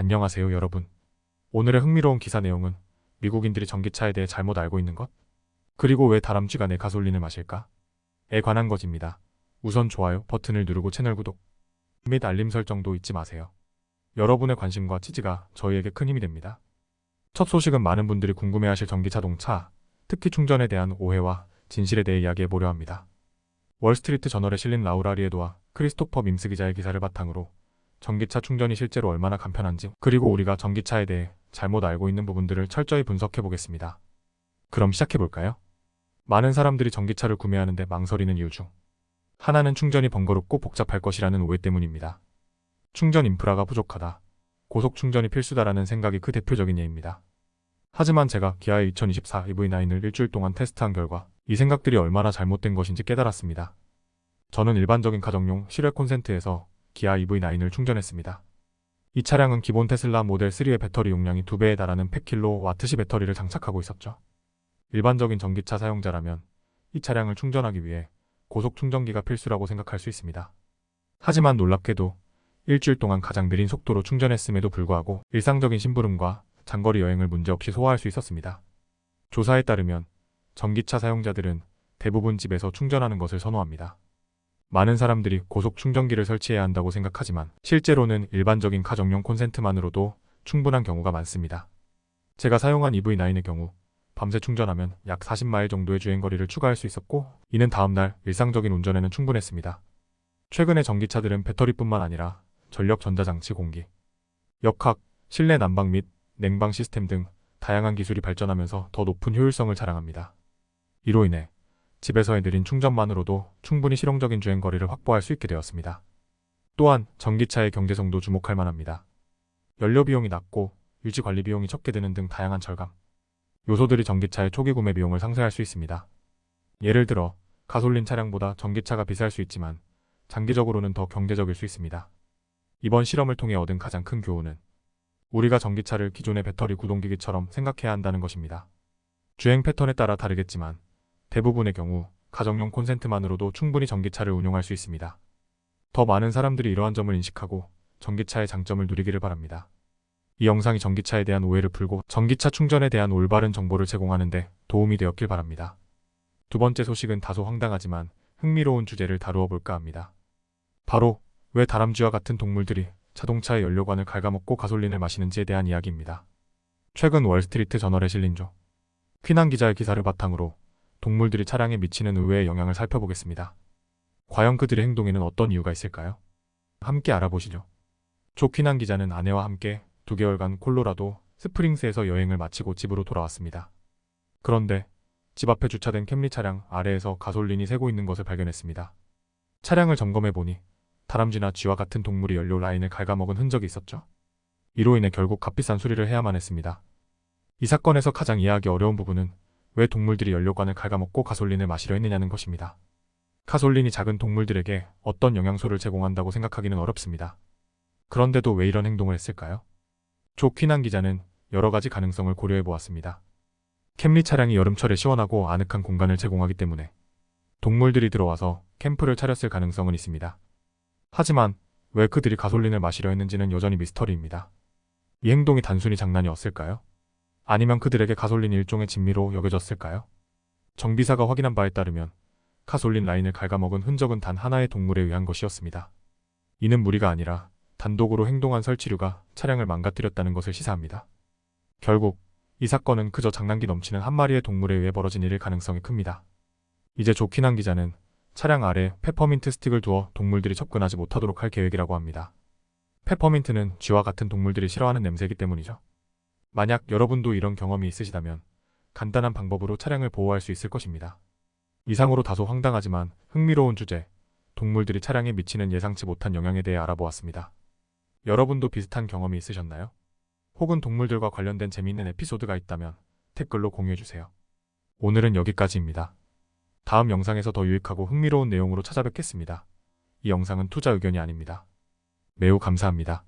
안녕하세요, 여러분. 오늘의 흥미로운 기사 내용은 미국인들이 전기차에 대해 잘못 알고 있는 것? 그리고 왜 다람쥐가 내 가솔린을 마실까? 에 관한 것입니다. 우선 좋아요 버튼을 누르고 채널 구독 및 알림 설정도 잊지 마세요. 여러분의 관심과 지지가 저희에게 큰 힘이 됩니다. 첫 소식은 많은 분들이 궁금해하실 전기자동차, 특히 충전에 대한 오해와 진실에 대해 이야기해보려 합니다. 월스트리트 저널에 실린 라우라 리에도와 크리스토퍼 밈스 기자의 기사를 바탕으로 전기차 충전이 실제로 얼마나 간편한지, 그리고 우리가 전기차에 대해 잘못 알고 있는 부분들을 철저히 분석해 보겠습니다. 그럼 시작해 볼까요? 많은 사람들이 전기차를 구매하는데 망설이는 이유 중 하나는 충전이 번거롭고 복잡할 것이라는 오해 때문입니다. 충전 인프라가 부족하다, 고속 충전이 필수다라는 생각이 그 대표적인 예입니다. 하지만 제가 기아의 2024 EV9을 일주일 동안 테스트한 결과 이 생각들이 얼마나 잘못된 것인지 깨달았습니다. 저는 일반적인 가정용 실외 콘센트에서 기아 EV9을 충전했습니다. 이 차량은 기본 테슬라 모델 3의 배터리 용량이 2배에 달하는 100kWh 배터리를 장착하고 있었죠. 일반적인 전기차 사용자라면 이 차량을 충전하기 위해 고속 충전기가 필수라고 생각할 수 있습니다. 하지만 놀랍게도 일주일 동안 가장 느린 속도로 충전했음에도 불구하고 일상적인 심부름과 장거리 여행을 문제없이 소화할 수 있었습니다. 조사에 따르면 전기차 사용자들은 대부분 집에서 충전하는 것을 선호합니다. 많은 사람들이 고속 충전기를 설치해야 한다고 생각하지만 실제로는 일반적인 가정용 콘센트만으로도 충분한 경우가 많습니다. 제가 사용한 EV9의 경우 밤새 충전하면 약 40마일 정도의 주행거리를 추가할 수 있었고, 이는 다음날 일상적인 운전에는 충분했습니다. 최근의 전기차들은 배터리뿐만 아니라 전력 전자장치 공기, 역학, 실내 난방 및 냉방 시스템 등 다양한 기술이 발전하면서 더 높은 효율성을 자랑합니다. 이로 인해 집에서의 느린 충전만으로도 충분히 실용적인 주행거리를 확보할 수 있게 되었습니다. 또한 전기차의 경제성도 주목할 만합니다. 연료 비용이 낮고 유지 관리 비용이 적게 드는 등 다양한 절감 요소들이 전기차의 초기 구매 비용을 상쇄할 수 있습니다. 예를 들어 가솔린 차량보다 전기차가 비쌀 수 있지만 장기적으로는 더 경제적일 수 있습니다. 이번 실험을 통해 얻은 가장 큰 교훈은 우리가 전기차를 기존의 배터리 구동기기처럼 생각해야 한다는 것입니다. 주행 패턴에 따라 다르겠지만 대부분의 경우 가정용 콘센트만으로도 충분히 전기차를 운용할 수 있습니다. 더 많은 사람들이 이러한 점을 인식하고 전기차의 장점을 누리기를 바랍니다. 이 영상이 전기차에 대한 오해를 풀고 전기차 충전에 대한 올바른 정보를 제공하는 데 도움이 되었길 바랍니다. 두 번째 소식은 다소 황당하지만 흥미로운 주제를 다루어 볼까 합니다. 바로 왜 다람쥐와 같은 동물들이 자동차의 연료관을 갉아먹고 가솔린을 마시는지에 대한 이야기입니다. 최근 월스트리트 저널에 실린 조 퀴난 기자의 기사를 바탕으로 동물들이 차량에 미치는 의외의 영향을 살펴보겠습니다. 과연 그들의 행동에는 어떤 이유가 있을까요? 함께 알아보시죠. 조 퀴난 기자는 아내와 함께 2개월간 콜로라도 스프링스에서 여행을 마치고 집으로 돌아왔습니다. 그런데 집 앞에 주차된 캠리 차량 아래에서 가솔린이 새고 있는 것을 발견했습니다. 차량을 점검해보니 다람쥐나 쥐와 같은 동물이 연료 라인을 갉아먹은 흔적이 있었죠. 이로 인해 결국 값비싼 수리를 해야만 했습니다. 이 사건에서 가장 이해하기 어려운 부분은 왜 동물들이 연료관을 갉아먹고 가솔린을 마시려 했느냐는 것입니다. 가솔린이 작은 동물들에게 어떤 영양소를 제공한다고 생각하기는 어렵습니다. 그런데도 왜 이런 행동을 했을까요? 조 퀴난 기자는 여러 가지 가능성을 고려해 보았습니다. 캠리 차량이 여름철에 시원하고 아늑한 공간을 제공하기 때문에 동물들이 들어와서 캠프를 차렸을 가능성은 있습니다. 하지만 왜 그들이 가솔린을 마시려 했는지는 여전히 미스터리입니다. 이 행동이 단순히 장난이었을까요? 아니면 그들에게 가솔린이 일종의 진미로 여겨졌을까요? 정비사가 확인한 바에 따르면 가솔린 라인을 갉아먹은 흔적은 단 하나의 동물에 의한 것이었습니다. 이는 무리가 아니라 단독으로 행동한 설치류가 차량을 망가뜨렸다는 것을 시사합니다. 결국 이 사건은 그저 장난기 넘치는 한 마리의 동물에 의해 벌어진 일일 가능성이 큽니다. 이제 조 퀴난 기자는 차량 아래 페퍼민트 스틱을 두어 동물들이 접근하지 못하도록 할 계획이라고 합니다. 페퍼민트는 쥐와 같은 동물들이 싫어하는 냄새이기 때문이죠. 만약 여러분도 이런 경험이 있으시다면 간단한 방법으로 차량을 보호할 수 있을 것입니다. 이상으로 다소 황당하지만 흥미로운 주제, 동물들이 차량에 미치는 예상치 못한 영향에 대해 알아보았습니다. 여러분도 비슷한 경험이 있으셨나요? 혹은 동물들과 관련된 재미있는 에피소드가 있다면 댓글로 공유해주세요. 오늘은 여기까지입니다. 다음 영상에서 더 유익하고 흥미로운 내용으로 찾아뵙겠습니다. 이 영상은 투자 의견이 아닙니다. 매우 감사합니다.